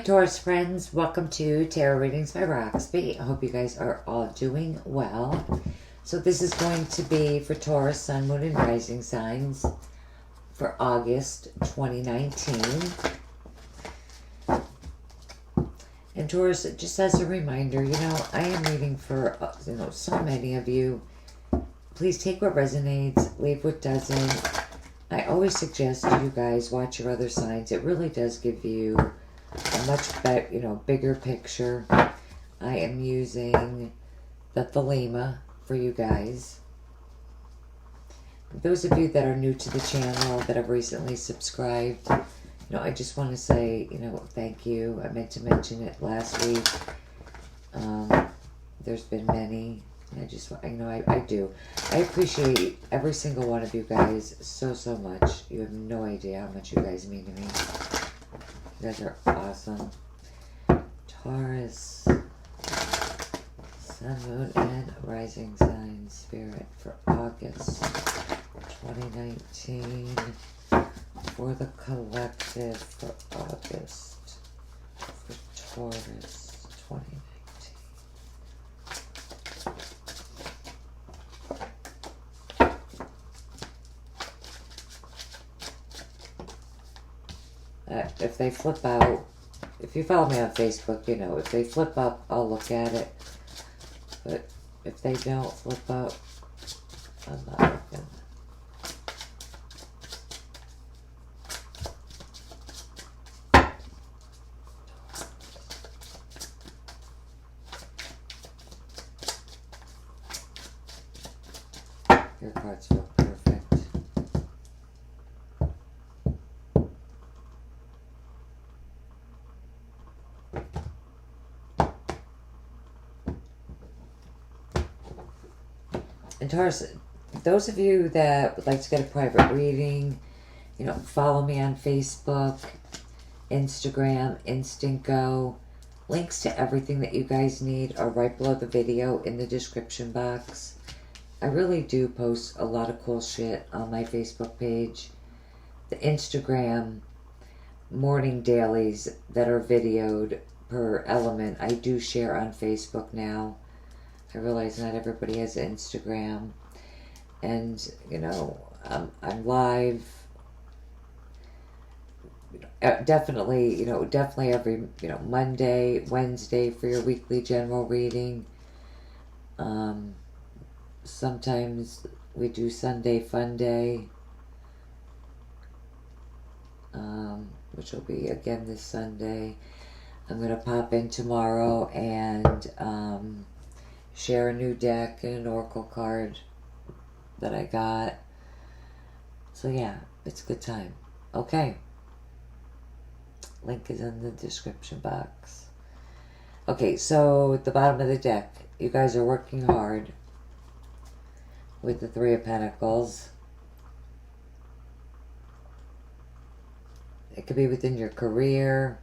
Taurus friends, welcome to Tarot Readings by Roxby. I hope you guys are all doing well. So this is going to be for Taurus, Sun, Moon, and Rising signs for August 2019. And Taurus, just as a reminder, I am reading for, so many of you. Please take what resonates, leave what doesn't. I always suggest you guys watch your other signs. It really does give you a much better, bigger picture. I am using the Thelema for you guys. Those of you that are new to the channel, that have recently subscribed, I just want to say, thank you. I meant to mention it last week. There's been many. I do. I appreciate every single one of you guys so much. You have no idea how much you guys mean to me. You guys are awesome. Taurus, Sun, Moon, and Rising sign spirit for August 2019. For the collective for August for Taurus 2019. If they flip out, if you follow me on Facebook, if they flip up, I'll look at it. But if they don't flip up, I'm not looking. Your cards feel perfect. And Taurus, those of you that would like to get a private reading, follow me on Facebook, Instagram, Instant Go. Links to everything that you guys need are right below the video in the description box. I really do post a lot of cool shit on my Facebook page. The Instagram morning dailies that are videoed per element, I do share on Facebook now. I realize not everybody has Instagram. And, I'm live. Definitely every, Monday, Wednesday for your weekly general reading. Sometimes we do Sunday Fun Day, which will be again this Sunday. I'm going to pop in tomorrow and share a new deck and an oracle card that I got. So yeah, it's a good time. Okay. Link is in the description box. Okay, so at the bottom of the deck, you guys are working hard with the Three of Pentacles. It could be within your career.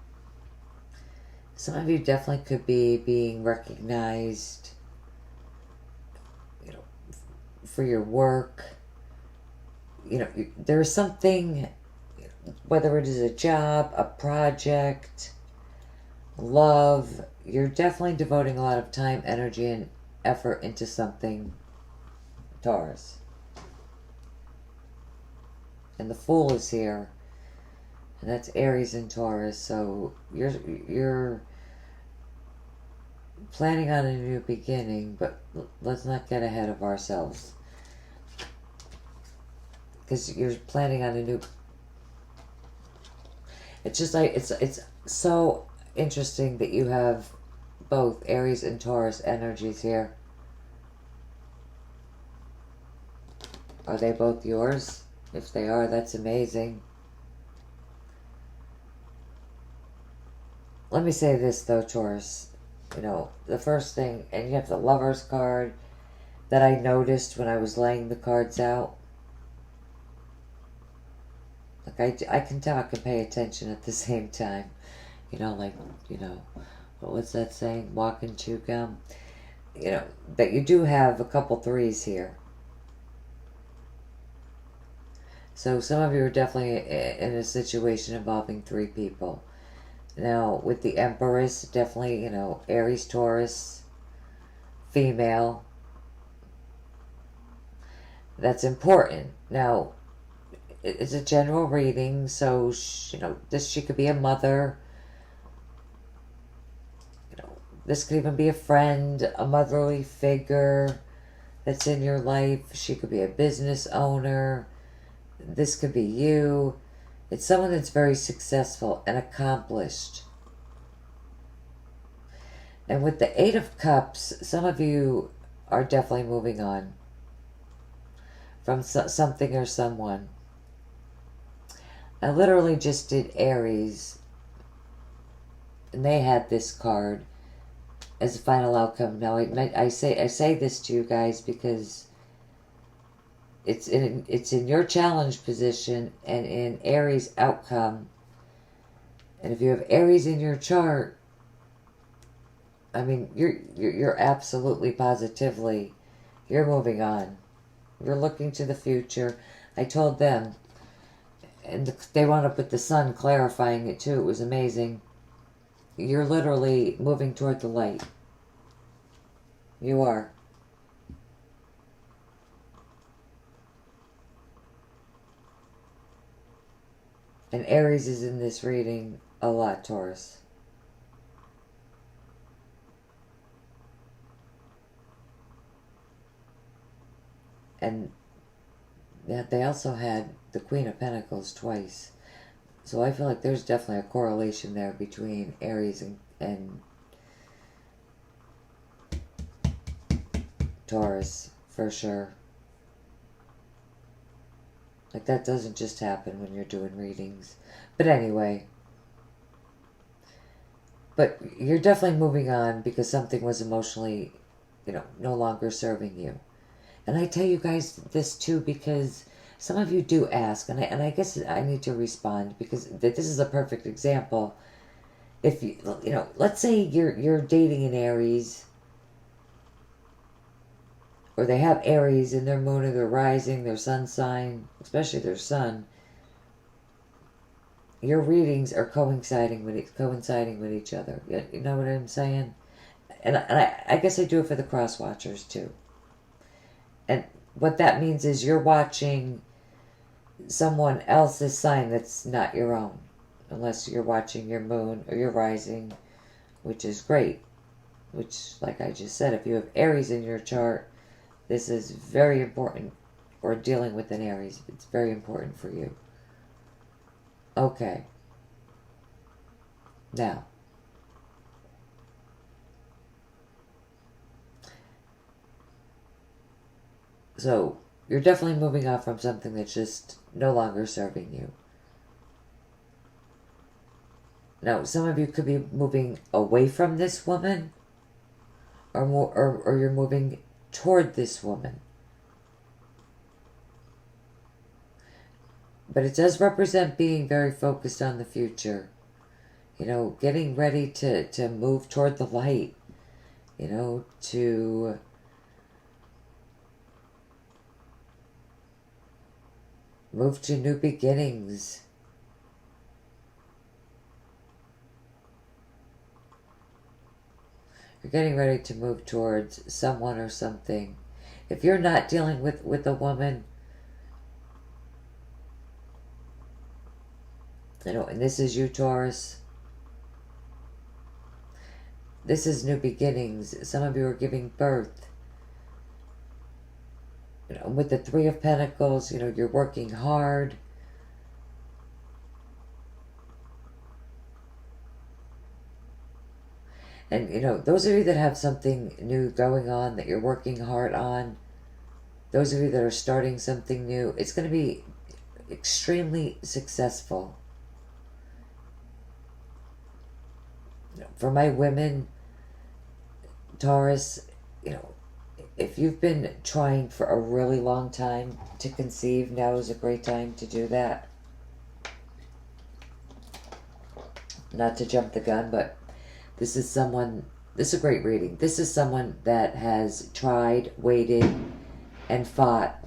Some of you definitely could be being recognized, for your work. There's something, whether it is a job, a project, love, you're definitely devoting a lot of time, energy, and effort into something, Taurus. And the Fool is here, and that's Aries and Taurus. So you're planning on a new beginning, but let's not get ahead of ourselves, because you're planning on a new. It's just like it's so interesting that you have both Aries and Taurus energies here. Are they both yours? If they are, that's amazing. Let me say this though, Taurus. The first thing, and you have the Lover's card that I noticed when I was laying the cards out. Like I can talk and pay attention at the same time. What's that saying? Walk and chew gum. That you do have a couple threes here. So some of you are definitely in a situation involving three people. Now, with the Empress, definitely, you know, Aries, Taurus, female. That's important. Now, it's a general reading, so, you know, she could be a mother. You know, this could even be a friend, a motherly figure that's in your life. She could be a business owner. This could be you. It's someone that's very successful and accomplished. And with the Eight of Cups, some of you are definitely moving on from something or someone. I literally just did Aries, and they had this card as a final outcome. Now, I say this to you guys because it's in your challenge position and in Aries outcome. And if you have Aries in your chart, I mean, you're absolutely positively, you're moving on. You're looking to the future. I told them, and they wound up with the sun clarifying it too. It was amazing. You're literally moving toward the light. You are. And Aries is in this reading a lot, Taurus. And they also had the Queen of Pentacles twice. So I feel like there's definitely a correlation there between Aries and Taurus, for sure. Like, that doesn't just happen when you're doing readings. But anyway. But you're definitely moving on because something was emotionally, you know, no longer serving you. And I tell you guys this too because some of you do ask, and I guess I need to respond because this is a perfect example. If you know, let's say you're dating an Aries, or they have Aries in their moon or their rising, their sun sign, especially their sun. Your readings are coinciding with each other. You know what I'm saying? And I guess I do it for the cross watchers too. And what that means is you're watching someone else's sign that's not your own. Unless you're watching your moon or your rising, which is great. Which, like I just said, if you have Aries in your chart, this is very important. Or dealing with an Aries, it's very important for you. Okay. Now. So, you're definitely moving on from something that's just no longer serving you. Now, some of you could be moving away from this woman, or you're moving toward this woman. But it does represent being very focused on the future. You know, getting ready to move toward the light. You know, to move to new beginnings. You're getting ready to move towards someone or something. If you're not dealing with a woman, you know, and this is you, Taurus, this is new beginnings. Some of you are giving birth. You know, with the Three of Pentacles, you know, you're working hard. And, you know, those of you that have something new going on that you're working hard on, those of you that are starting something new, it's going to be extremely successful. You know, for my women, Taurus, you know, if you've been trying for a really long time to conceive, now is a great time to do that. Not to jump the gun, but this is a great reading. This is someone that has tried, waited, and fought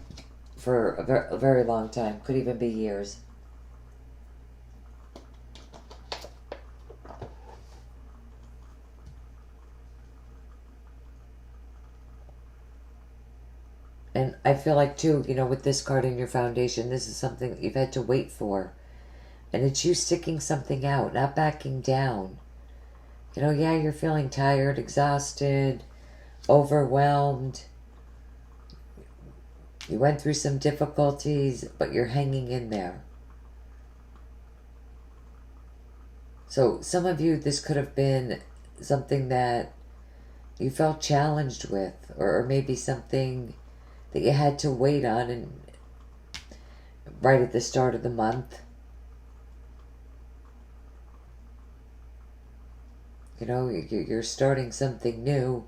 for a very long time. Could even be years. I feel like too, you know, with this card in your foundation, this is something that you've had to wait for. And it's you sticking something out, not backing down. You know, yeah, you're feeling tired, exhausted, overwhelmed. You went through some difficulties, but you're hanging in there. So some of you, this could have been something that you felt challenged with, or maybe something that you had to wait on and right at the start of the month. You know, you're starting something new.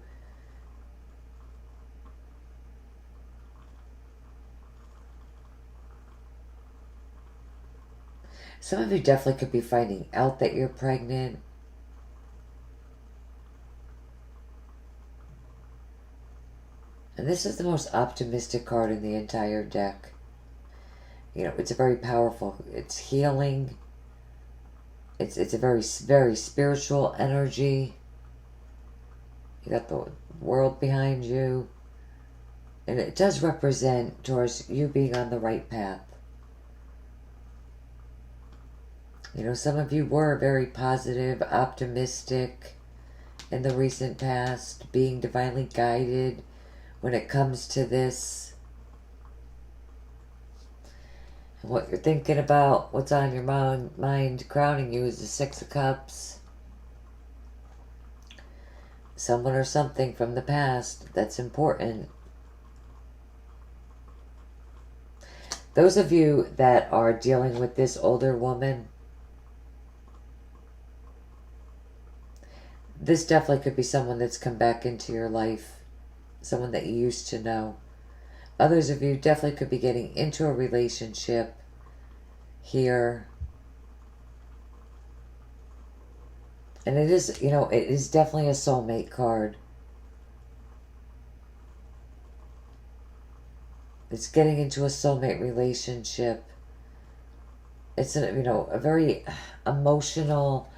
Some of you definitely could be finding out that you're pregnant. And this is the most optimistic card in the entire deck. You know, it's a very powerful, it's healing. It's a very, very spiritual energy. You got the world behind you. And it does represent, Taurus, you being on the right path. You know, some of you were very positive, optimistic in the recent past, being divinely guided when it comes to this. And what you're thinking about, what's on your mind crowning you is the Six of Cups. Someone or something from the past that's important. Those of you that are dealing with this older woman, this definitely could be someone that's come back into your life, someone that you used to know. Others of you definitely could be getting into a relationship here. And it is, you know, it is definitely a soulmate card. It's getting into a soulmate relationship. It's, you know, a very emotional,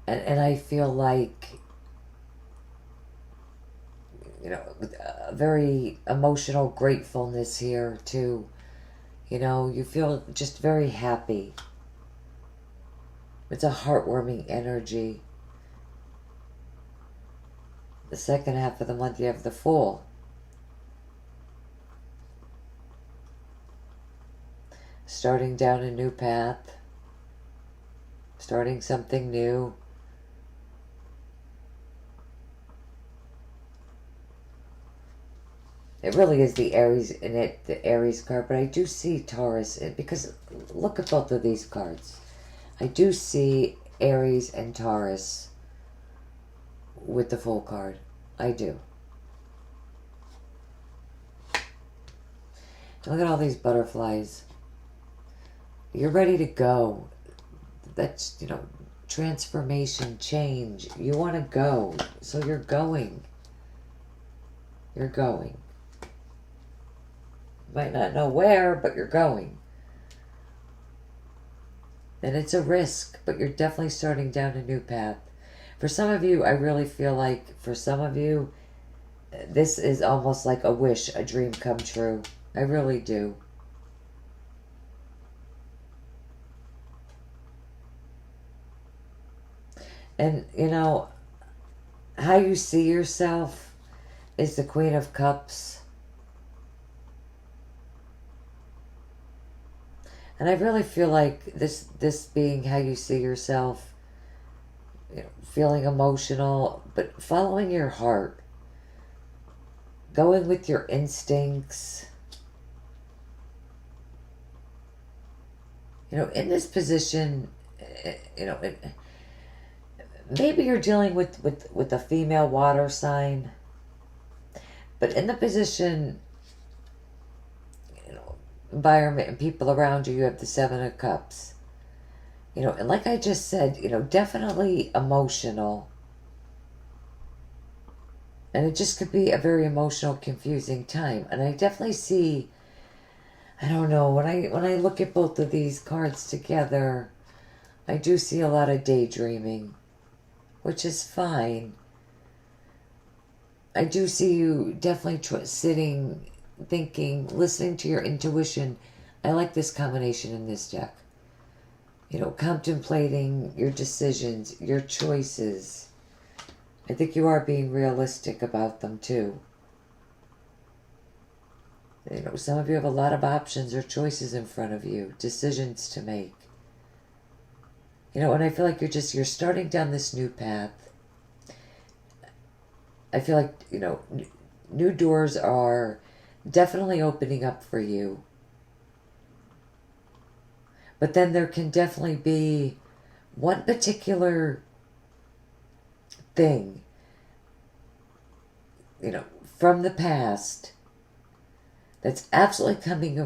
and I feel like, you know, a very emotional gratefulness here too. You know, you feel just very happy. It's a heartwarming energy. The second half of the month, you have the Fool. Starting down a new path. Starting something new. It really is the Aries in it, the Aries card, but I do see Taurus in, because look at both of these cards. I do see Aries and Taurus with the Fool card. I do. Look at all these butterflies. You're ready to go. That's, you know, transformation, change. You want to go. So you're going. You're going. Might not know where, but you're going. And it's a risk, but you're definitely starting down a new path. For some of you, I really feel like, for some of you, this is almost like a wish, a dream come true. I really do. And, you know, how you see yourself is the Queen of Cups. And I really feel like this being how you see yourself, you know, feeling emotional, but following your heart, going with your instincts. You know, in this position, you know, maybe you're dealing with a female water sign, but in the position, environment and people around you, you have the Seven of Cups. You know, and like I just said, you know, definitely emotional. And it just could be a very emotional, confusing time. And I definitely see, I don't know, when I look at both of these cards together, I do see a lot of daydreaming, which is fine. I do see you definitely sitting thinking, listening to your intuition. I like this combination in this deck. You know, contemplating your decisions, your choices. I think you are being realistic about them too. You know, some of you have a lot of options or choices in front of you, decisions to make. You know, and I feel like you're starting down this new path. I feel like, you know, new doors are definitely opening up for you. But then there can definitely be one particular thing, you know, from the past that's absolutely coming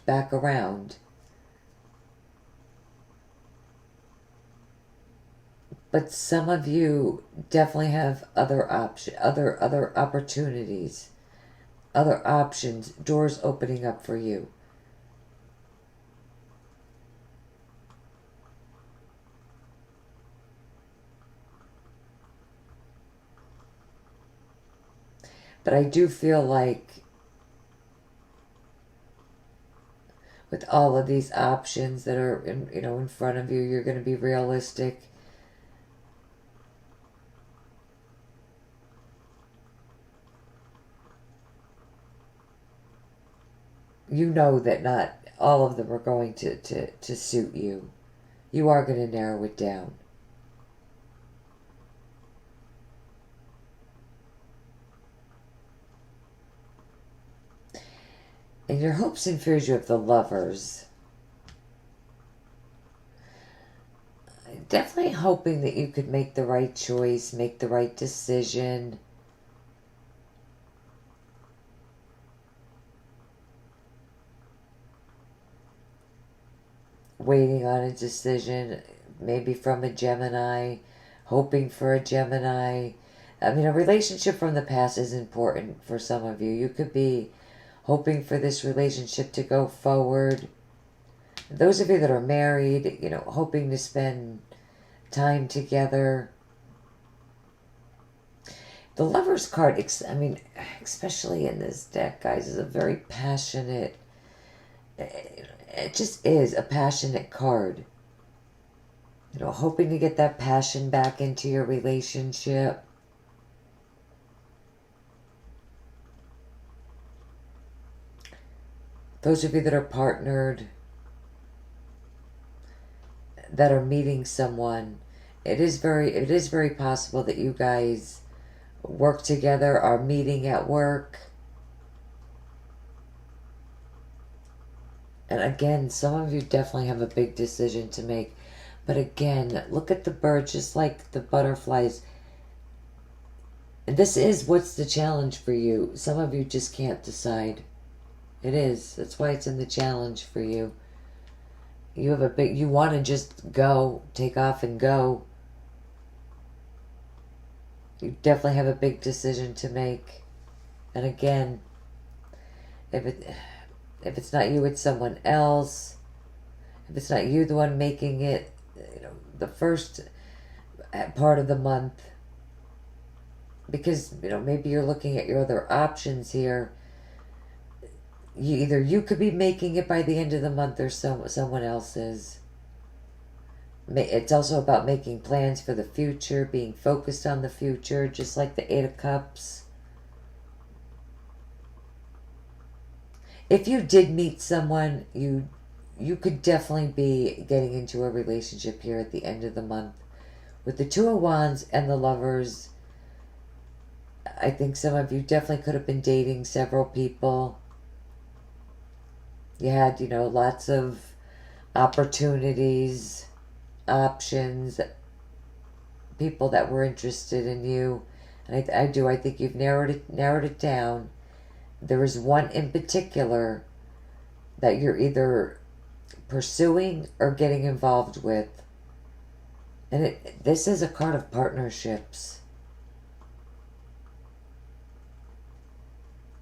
back around. But some of you definitely have other opportunities, other options, doors opening up for you. But I do feel like with all of these options that are in front of you, you're going to be realistic. You know that not all of them are going to suit you. You are going to narrow it down. In your hopes and fears, you have the Lovers. Definitely hoping that you could make the right choice, make the right decision. Waiting on a decision, maybe from a Gemini, hoping for a Gemini. I mean, a relationship from the past is important for some of you. You could be hoping for this relationship to go forward. Those of you that are married, you know, hoping to spend time together. The Lover's card, I mean, especially in this deck, guys, is a very passionate, it just is a passionate card. You know, hoping to get that passion back into your relationship. Those of you that are partnered, that are meeting someone, it is very possible that you guys work together, are meeting at work. And again, some of you definitely have a big decision to make. But again, look at the birds, just like the butterflies. And this is what's the challenge for you. Some of you just can't decide. It is. That's why it's in the challenge for you. You want to just go, take off and go. You definitely have a big decision to make. And again, if it's not you, it's someone else. If it's not you, the one making it, you know, the first part of the month. Because, you know, maybe you're looking at your other options here. You could be making it by the end of the month, or someone else is. It's also about making plans for the future, being focused on the future, just like the Eight of Cups. If you did meet someone, you could definitely be getting into a relationship here at the end of the month. With the Two of Wands and the Lovers, I think some of you definitely could have been dating several people. You had, you know, lots of opportunities, options, people that were interested in you. And I think you've narrowed it down. There is one in particular that you're either pursuing or getting involved with. And this is a card of partnerships.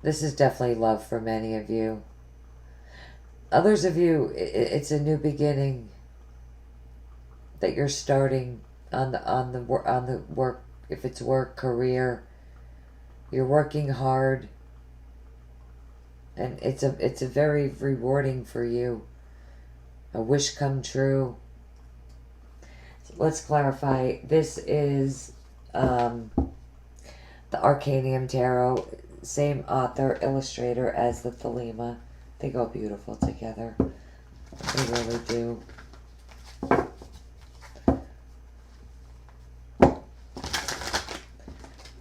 This is definitely love for many of you. Others of you, it's a new beginning that you're starting on the work. If it's work, career, you're working hard. And it's a very rewarding for you. A wish come true. So let's clarify. This is the Arcanium Tarot. Same author, illustrator as the Thelema. They go beautiful together. They really do.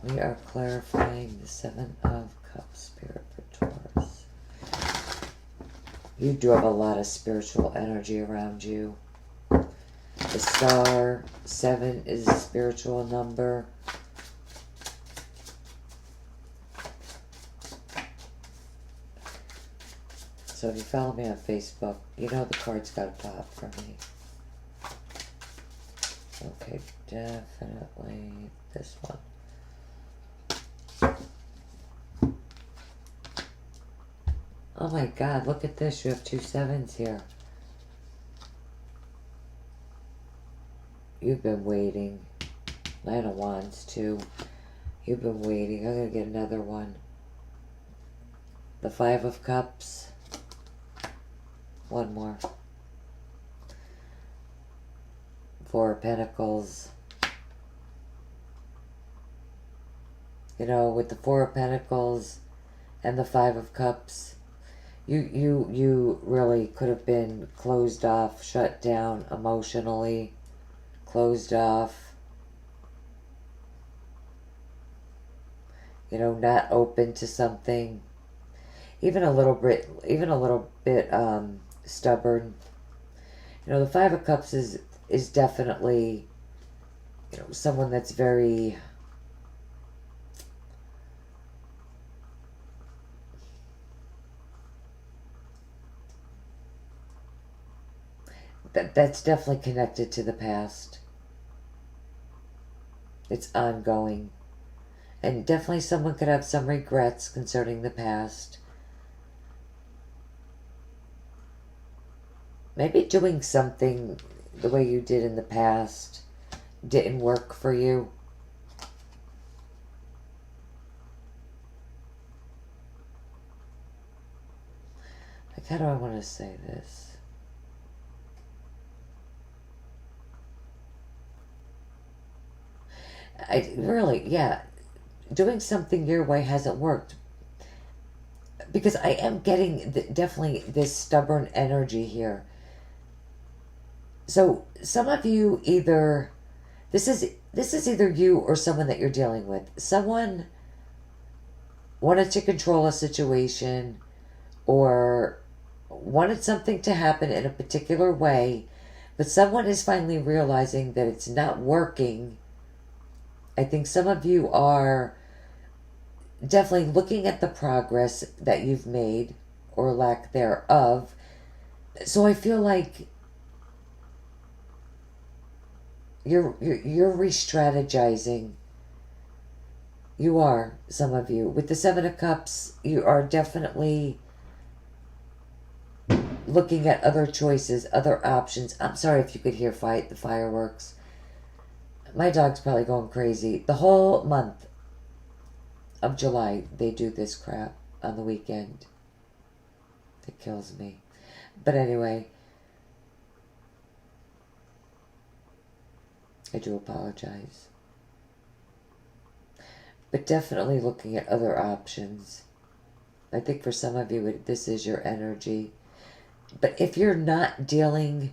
We are clarifying the Seven of Cups, Spirit for Taurus. You do have a lot of spiritual energy around you. The Star, 7 is a spiritual number. So if you follow me on Facebook, you know the cards got to pop for me. Okay, definitely this one. Oh my God, look at this. You have 2 7s here. You've been waiting. Nine of Wands, 2. You've been waiting. I'm going to get another one. The 5 of Cups. One more. 4 of Pentacles. You know, with the 4 of Pentacles and the 5 of Cups, you really could have been closed off, shut down emotionally, closed off. You know, not open to something. Even a little bit stubborn. You know, the 5 of Cups is definitely, you know, someone that's very that's definitely connected to the past. It's ongoing. And definitely someone could have some regrets concerning the past. Maybe doing something the way you did in the past didn't work for you. Like, how do I want to say this? Yeah, doing something your way hasn't worked. Because I am getting definitely this stubborn energy here. So some of you either, this is either you or someone that you're dealing with. Someone wanted to control a situation or wanted something to happen in a particular way, but someone is finally realizing that it's not working. I think some of you are definitely looking at the progress that you've made or lack thereof. So I feel like you're re-strategizing. You are, some of you. With the 7 of Cups, you are definitely looking at other choices, other options. I'm sorry if you could hear the fireworks. My dog's probably going crazy. The whole month of July, they do this crap on the weekend. It kills me. But anyway, I do apologize. But definitely looking at other options. I think for some of you, this is your energy. But if you're not dealing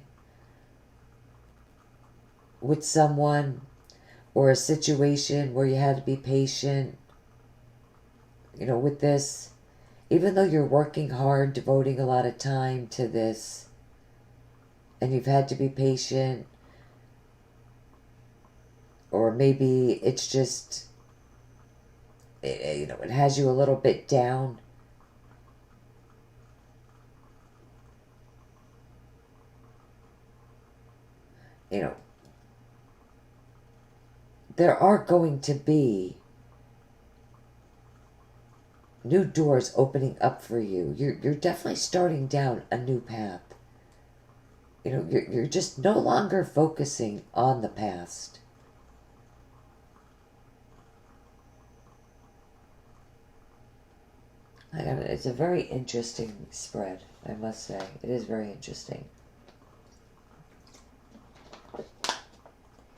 with someone or a situation where you had to be patient, you know, with this, even though you're working hard, devoting a lot of time to this, and you've had to be patient, or maybe it's just, you know, it has you a little bit down. You know, there are going to be new doors opening up for you. You're definitely starting down a new path. You know, you're just no longer focusing on the past. It's a very interesting spread, I must say. It is very interesting.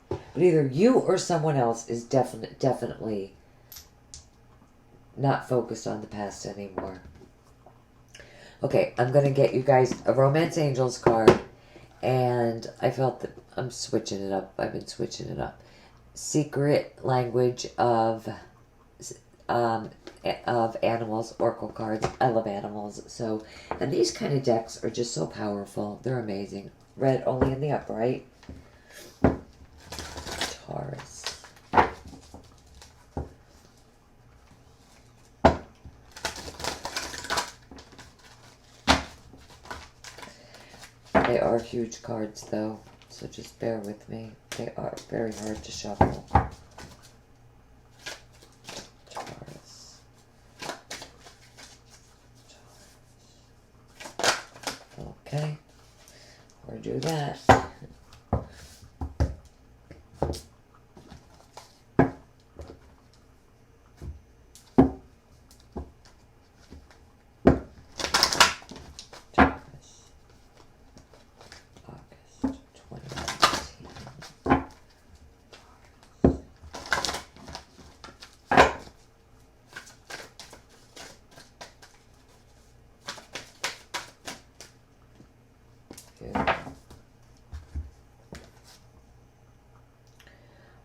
But either you or someone else is definitely not focused on the past anymore. Okay, I'm going to get you guys a Romance Angels card. And I felt that I'm switching it up. I've been switching it up. Secret language of animals, oracle cards. I love animals. So, and these kind of decks are just so powerful. They're amazing. Red only in the upright. Taurus. They are huge cards though, so just bear with me. They are very hard to shuffle. Taurus. Okay, we'll do that.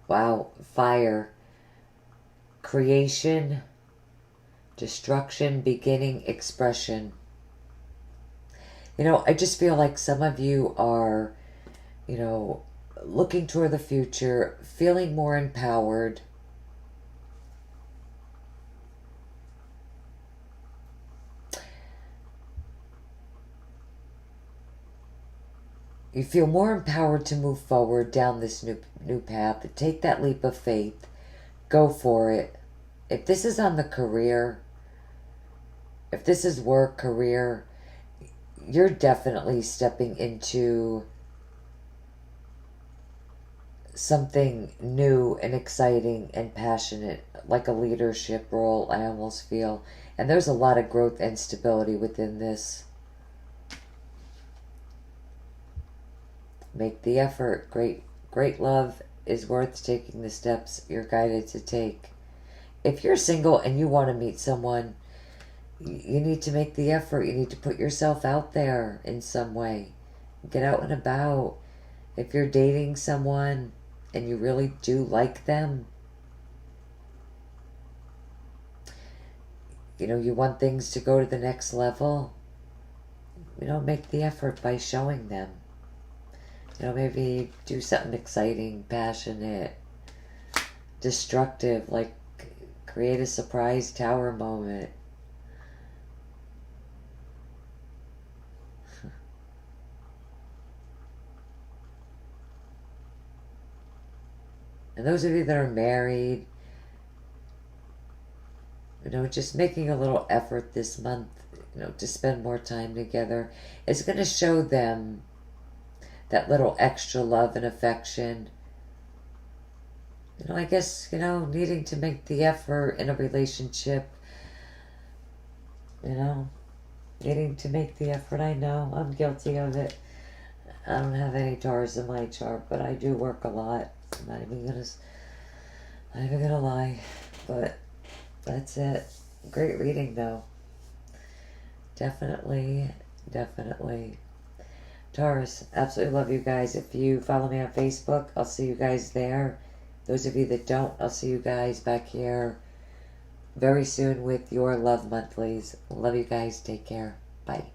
Wow, fire, creation, destruction, beginning, expression. You know, I just feel like some of you are, you know, looking toward the future, feeling more empowered. You feel more empowered to move forward down this new path. Take that leap of faith. Go for it. If this is on the career, if this is work, career, you're definitely stepping into something new and exciting and passionate, like a leadership role, I almost feel. And there's a lot of growth and stability within this. Make the effort. Great love is worth taking the steps you're guided to take. If you're single and you want to meet someone, you need to make the effort. You need to put yourself out there in some way. Get out and about. If you're dating someone and you really do like them, you know, you want things to go to the next level, you know, make the effort by showing them. You know, maybe do something exciting, passionate, destructive, like create a surprise tower moment. And those of you that are married, you know, just making a little effort this month, you know, to spend more time together is going to show them that little extra love and affection. You know, I guess, you know, needing to make the effort in a relationship, you know, needing to make the effort. I know, I'm guilty of it. I don't have any Taurus in my chart, but I do work a lot. I'm not even gonna lie, but that's it. Great reading though. Definitely. Taurus, absolutely love you guys. If you follow me on Facebook, I'll see you guys there. Those of you that don't, I'll see you guys back here very soon with your Love Monthlies. Love you guys. Take care. Bye.